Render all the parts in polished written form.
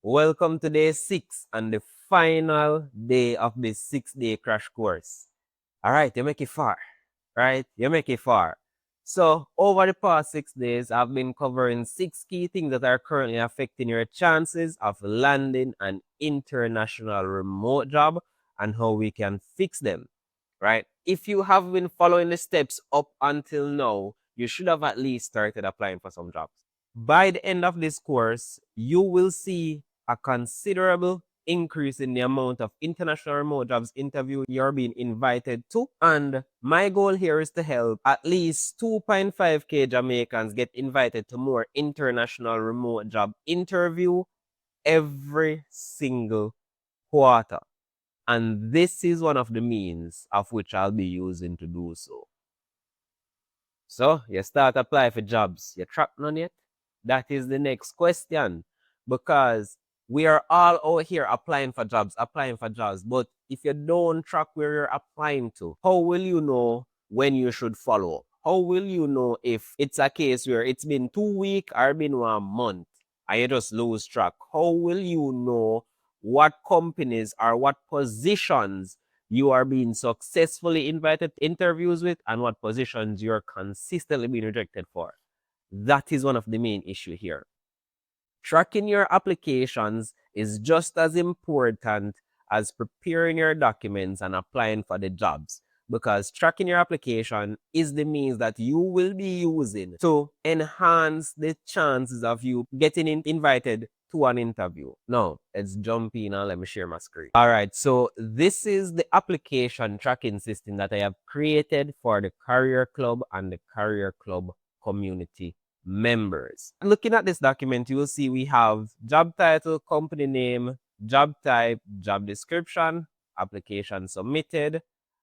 Welcome to day 6 and the final day of this 6-day crash course. All right, you make it far, right? You make it far. So, over the past 6 days, I've been covering 6 key things that are currently affecting your chances of landing an international remote job and how we can fix them, right? If you have been following the steps up until now, you should have at least started applying for some jobs. By the end of this course, you will see a considerable increase in the amount of international remote jobs interview you're being invited to. And my goal here is to help at least 2.5k Jamaicans get invited to more international remote job interview every single quarter. And this is one of the means of which I'll be using to do so. So, you start apply for jobs. You track none yet? That is the next question. Because we are all out here applying for jobs. But if you don't track where you're applying to, how will you know when you should follow up? How will you know if it's a case where it's been 2 weeks or been 1 month and you just lose track? How will you know what companies or what positions you are being successfully invited to interviews with and what positions you're consistently being rejected for? That is one of the main issue here. Tracking your applications is just as important as preparing your documents and applying for the jobs, because tracking your application is the means that you will be using to enhance the chances of you getting invited to an interview. Now, let's jump in and let me share my screen. All right, so this is the application tracking system that I have created for the Career Club and the Career Club community members. Looking at this document, you will see we have job title, company name, job type, job description, application submitted,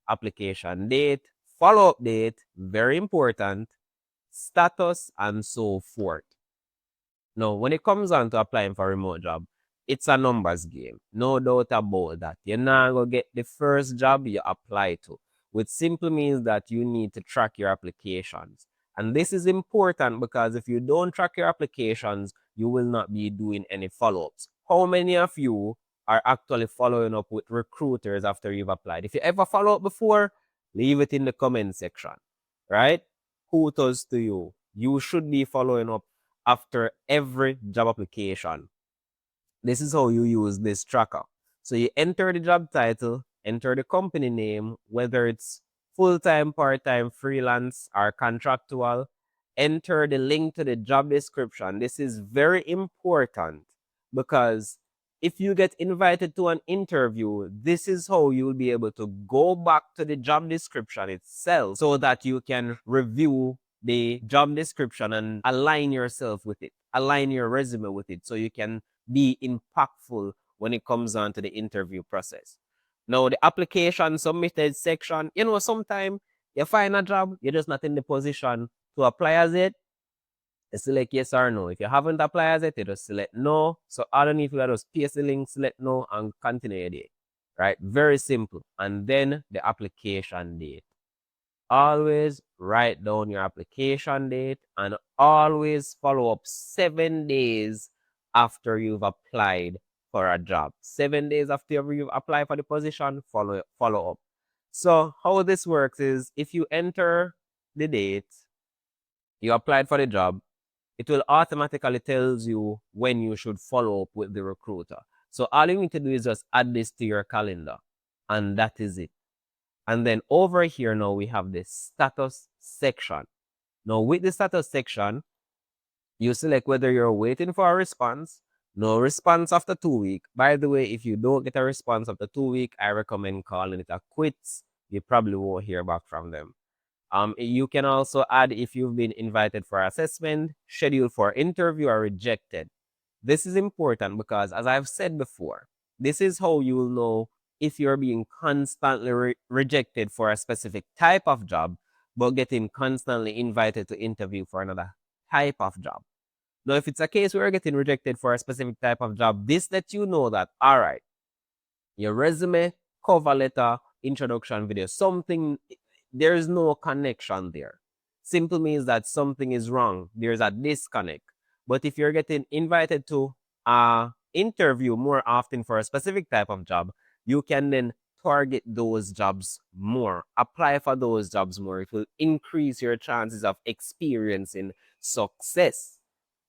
application date, follow-up date, very important, status, and so forth. Now, when it comes on to applying for a remote job, it's a numbers game. No doubt about that. You're not going to get the first job you apply to, which simply means that you need to track your applications. And this is important because if you don't track your applications, you will not be doing any follow-ups. How many of you are actually following up with recruiters after you've applied? If you ever follow up before, leave it in the comment section, right? Kudos to you. You should be following up after every job application. This is how you use this tracker. So you enter the job title, enter the company name, whether it's full-time, part-time, freelance, or contractual. Enter the link to the job description. This is very important because if you get invited to an interview, this is how you'll be able to go back to the job description itself so that you can review the job description and align yourself with it, align your resume with it, so you can be impactful when it comes on to the interview process. Now, the application submitted section, sometimes you find a job, you're just not in the position to apply as it. You select yes or no. If you haven't applied as it, you just select no. So underneath, you just paste the link, select no, and continue your day. Right? Very simple. And then the application date. Always write down your application date and always follow up 7 days after you've applied for a job. 7 days after you've applied for the position, follow up. So how this works is if you enter the date, you applied for the job, it will automatically tells you when you should follow up with the recruiter. So all you need to do is just add this to your calendar, and that is it. And then over here now we have the status section. Now with the status section, you select whether you're waiting for a response, no response after 2 weeks. By the way, if you don't get a response after 2 weeks, I recommend calling it a quits. You probably won't hear back from them. You can also add if you've been invited for assessment, scheduled for interview, or rejected. This is important because, as I've said before, this is how you will know if you're being constantly rejected for a specific type of job, but getting constantly invited to interview for another type of job. Now, if it's a case where you're getting rejected for a specific type of job, this lets you know that, all right, your resume, cover letter, introduction video, there is no connection there. Simple means that something is wrong. There's a disconnect. But if you're getting invited to a interview more often for a specific type of job, you can then target those jobs more, apply for those jobs more. It will increase your chances of experiencing success.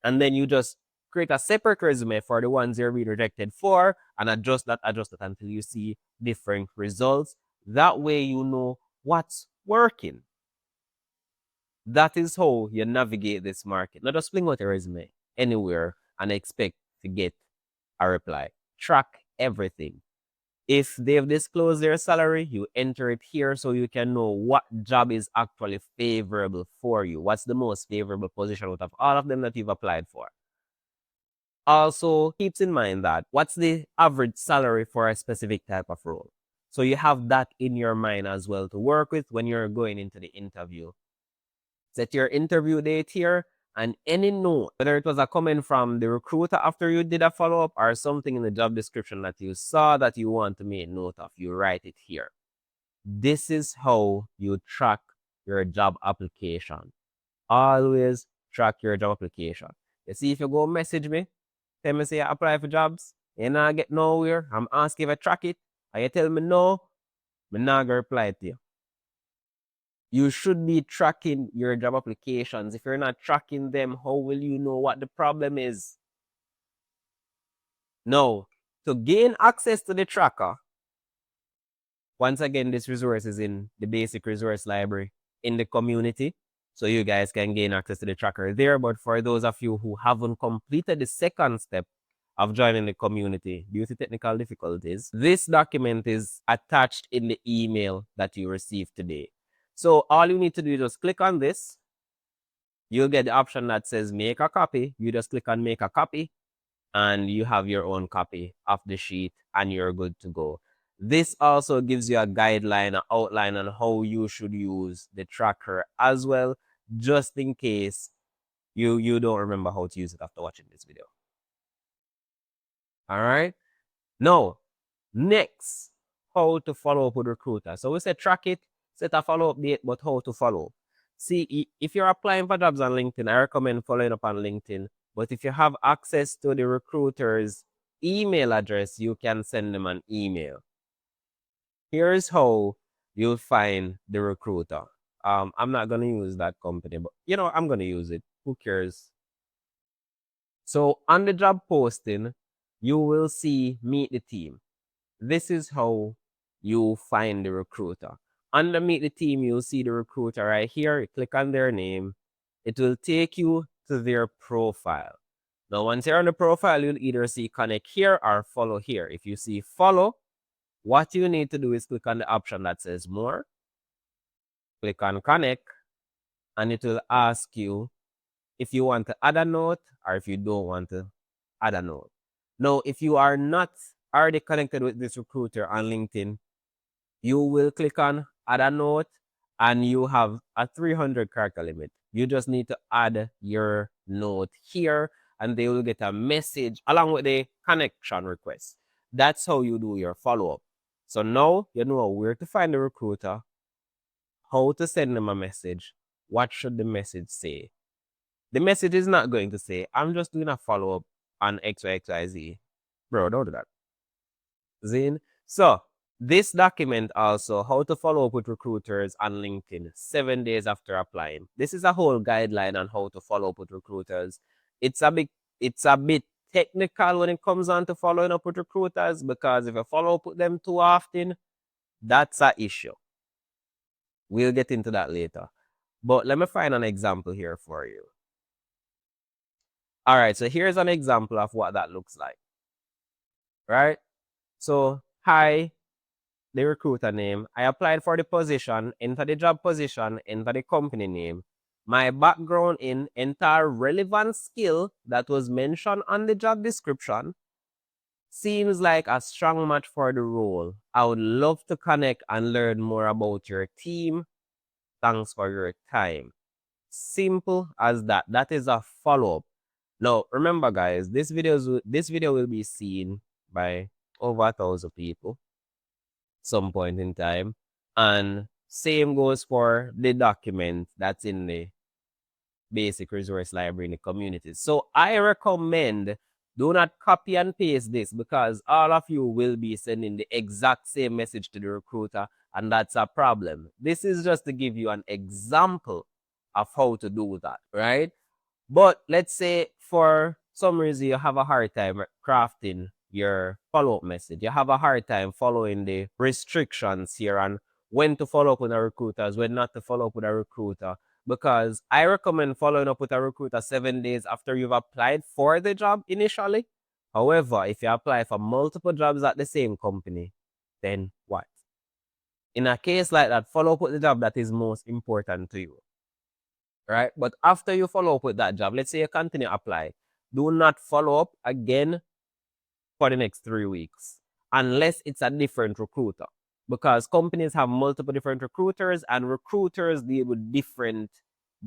And then you just create a separate resume for the ones you're being rejected for and adjust that until you see different results. That way you know what's working. That is how you navigate this market. Not just fling out a resume anywhere and expect to get a reply. Track everything. If they've disclosed their salary, you enter it here so you can know what job is actually favorable for you. What's the most favorable position out of all of them that you've applied for? Also, keeps in mind that what's the average salary for a specific type of role. So you have that in your mind as well to work with when you're going into the interview. Set your interview date here and any note, whether it was a comment from the recruiter after you did a follow-up or something in the job description that you saw that you want to make note of, you write it here. This is how you track your job application. Always track your job application. You see, if you go message me, tell me say I apply for jobs, and I get nowhere, I'm asking if I track it, and you tell me no, I'm not gonna reply to you. You should be tracking your job applications. If you're not tracking them, how will you know what the problem is? No. To gain access to the tracker, once again, this resource is in the basic resource library in the community. So you guys can gain access to the tracker there. But for those of you who haven't completed the second step of joining the community due to technical difficulties, this document is attached in the email that you received today. So all you need to do is just click on this. You'll get the option that says make a copy. You just click on make a copy and you have your own copy of the sheet and you're good to go. This also gives you a guideline, an outline on how you should use the tracker as well, just in case you don't remember how to use it after watching this video. All right. Now, next, how to follow up with recruiter. So we said track it, set a follow-up date, but how to follow. See, if you're applying for jobs on LinkedIn, I recommend following up on LinkedIn. But if you have access to the recruiter's email address, you can send them an email. Here's how you'll find the recruiter. I'm not going to use that company, but I'm going to use it. Who cares? So on the job posting, you will see meet the team. This is how you find the recruiter. Under meet the team, you'll see the recruiter right here. You click on their name. It will take you to their profile. Now, once you're on the profile, you'll either see connect here or follow here. If you see follow, what you need to do is click on the option that says more. Click on connect, and it will ask you if you want to add a note or if you don't want to add a note. Now, if you are not already connected with this recruiter on LinkedIn, you will click on add a note and you have a 300 character limit. You just need to add your note here and they will get a message along with the connection request. That's how you do your follow-up. So now you know where to find the recruiter, how to send them a message, what should the message say. The message is not going to say, I'm just doing a follow-up on XYXYZ. Bro, don't do that. Zine. So this document also how to follow up with recruiters on LinkedIn 7 days after applying. This is a whole guideline on how to follow up with recruiters. It's a bit technical when it comes on to following up with recruiters because if you follow up with them too often, that's an issue. We'll get into that later. But let me find an example here for you. All right, so here's an example of what that looks like. Right? So, hi, the recruiter name. I applied for the position, enter the job position, enter the company name. My background in entire relevant skill that was mentioned on the job description seems like a strong match for the role. I would love to connect and learn more about your team. Thanks for your time. Simple as that. That is a follow-up. Now, remember guys, this video will be seen by over 1,000 people some point in time. And same goes for the document that's in the basic resource library in the community. So I recommend Do not copy and paste this because all of you will be sending the exact same message to the recruiter, and that's a problem. This is just to give you an example of how to do that, right? But let's say for some reason you have a hard time crafting your follow up message. You have a hard time following the restrictions here on when to follow up with a recruiter, when not to follow up with a recruiter. Because I recommend following up with a recruiter 7 days after you've applied for the job initially. However, if you apply for multiple jobs at the same company, then what? In a case like that, follow up with the job that is most important to you, right? But after you follow up with that job, let's say you continue to apply, do not follow up again for the next 3 weeks unless it's a different recruiter, because companies have multiple different recruiters and recruiters deal with different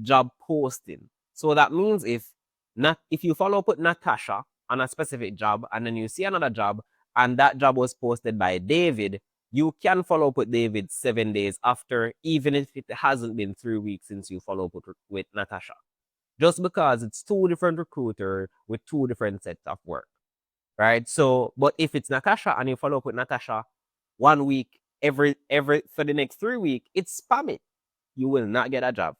job posting. So that means if you follow up with Natasha on a specific job and then you see another job and that job was posted by David, you can follow up with David 7 days after, even if it hasn't been 3 weeks since you follow up with Natasha. Just because it's two different recruiters with two different sets of work, right? So, but if it's Natasha and you follow up with Natasha 1 week every for the next 3 weeks, it's spamming. You will not get a job.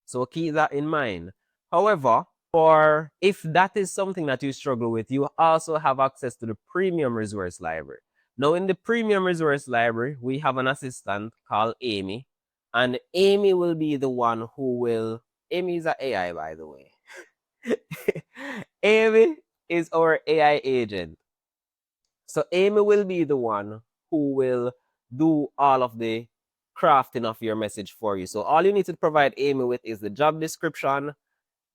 So keep that in mind. However, for if that is something that you struggle with, you also have access to the premium resource library. Now, in the premium resource library, we have an assistant called Amy, and Amy will be the one who will. Amy is an AI, by the way. Amy is our AI agent. So Amy will be the one who will do all of the crafting of your message for you. So all you need to provide Amy with is the job description,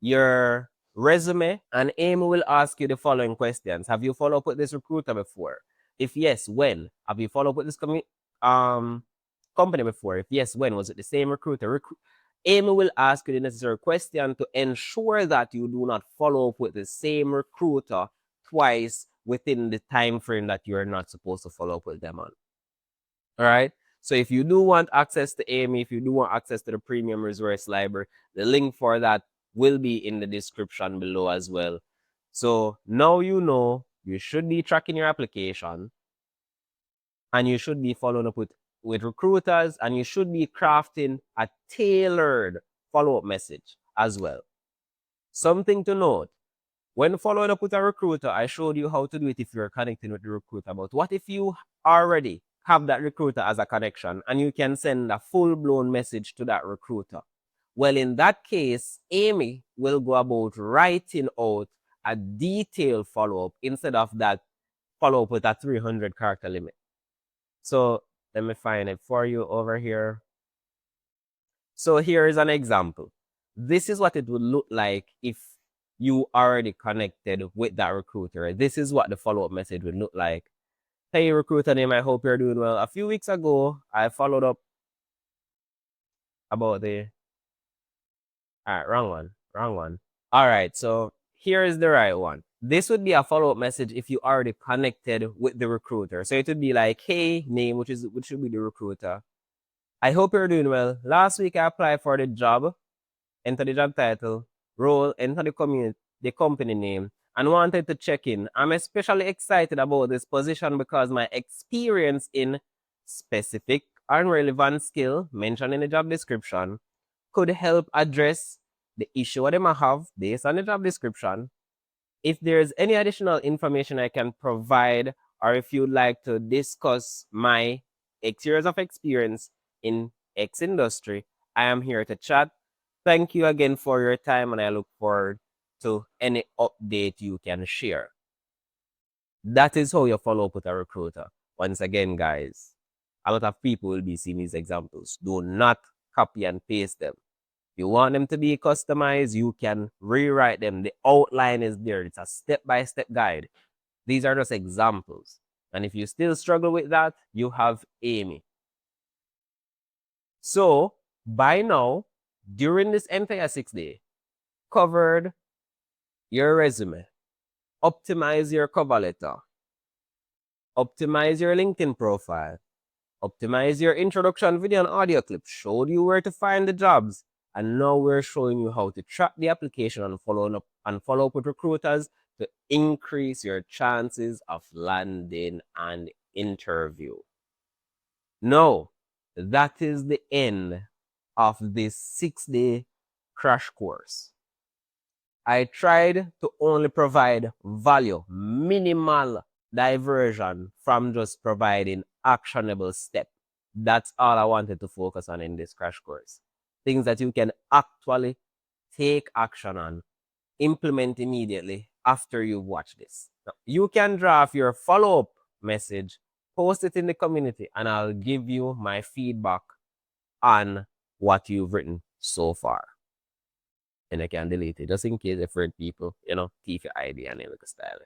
your resume, and Amy will ask you the following questions. Have you followed up with this recruiter before? If yes, when? Have you followed up with this company before? If yes, when? Was it the same recruiter? Amy will ask you the necessary question to ensure that you do not follow up with the same recruiter twice within the time frame that you're not supposed to follow up with them on. All right. So if you do want access to Amy, if you do want access to the premium resource library, the link for that will be in the description below as well. So now you know you should be tracking your application and you should be following up with recruiters, and you should be crafting a tailored follow-up message as well. Something to note, when following up with a recruiter, I showed you how to do it if you're connecting with the recruiter. But what if you already have that recruiter as a connection and you can send a full-blown message to that recruiter? Well, in that case, Amy will go about writing out a detailed follow-up instead of that follow-up with a 300 character limit. So let me find it for you over here. So here is an example. This is what it would look like if you already connected with that recruiter. This is what the follow-up message would look like. Hey, recruiter name, I hope you're doing well. A few weeks ago, I followed up about the... All right, wrong one. All right, so here is the right one. This would be a follow-up message if you already connected with the recruiter. So it would be like, hey, name, which should be the recruiter. I hope you're doing well. Last week I applied for the job, enter the job title, role, enter the company name, and wanted to check in. I'm especially excited about this position because my experience in specific and relevant skill mentioned in the job description could help address the issue that they might have based on the job description. If there's any additional information I can provide, or if you'd like to discuss my X years of experience in X industry, I am here to chat. Thank you again for your time, and I look forward to any update you can share. That is how you follow up with a recruiter. Once again, guys, a lot of people will be seeing these examples. Do not copy and paste them. You want them to be customized, you can rewrite them. The outline is there. It's a step-by-step guide. These are just examples. And if you still struggle with that, you have Amy. So by now, during this entire 6 day, covered your resume, optimize your cover letter, optimize your LinkedIn profile, optimize your introduction video and audio clip, showed you where to find the jobs, and now we're showing you how to track the application and follow up with recruiters to increase your chances of landing an interview. No, that is the end of this 6-day crash course. I tried to only provide value, minimal diversion from just providing actionable steps. That's all I wanted to focus on in this crash course. Things that you can actually take action on, implement immediately after you watch this. Now, you can draft your follow up message, post it in the community, and I'll give you my feedback on what you've written so far. And I can delete it just in case different people, thief your ID and they look style.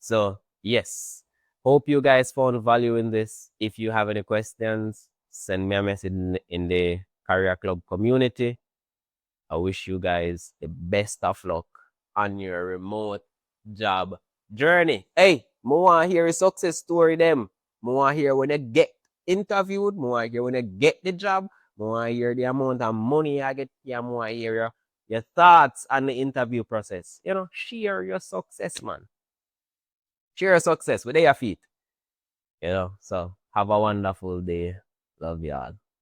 So, yes, hope you guys found value in this. If you have any questions, send me a message in the Career Club community. I wish you guys the best of luck on your remote job journey. Hey, more want hear a success story them. More want hear when they get interviewed. More want hear when they get the job. More want hear the amount of money I get. Yeah, more want hear your thoughts on the interview process. Share your success, man. Share your success with your feet. So have a wonderful day. Love y'all.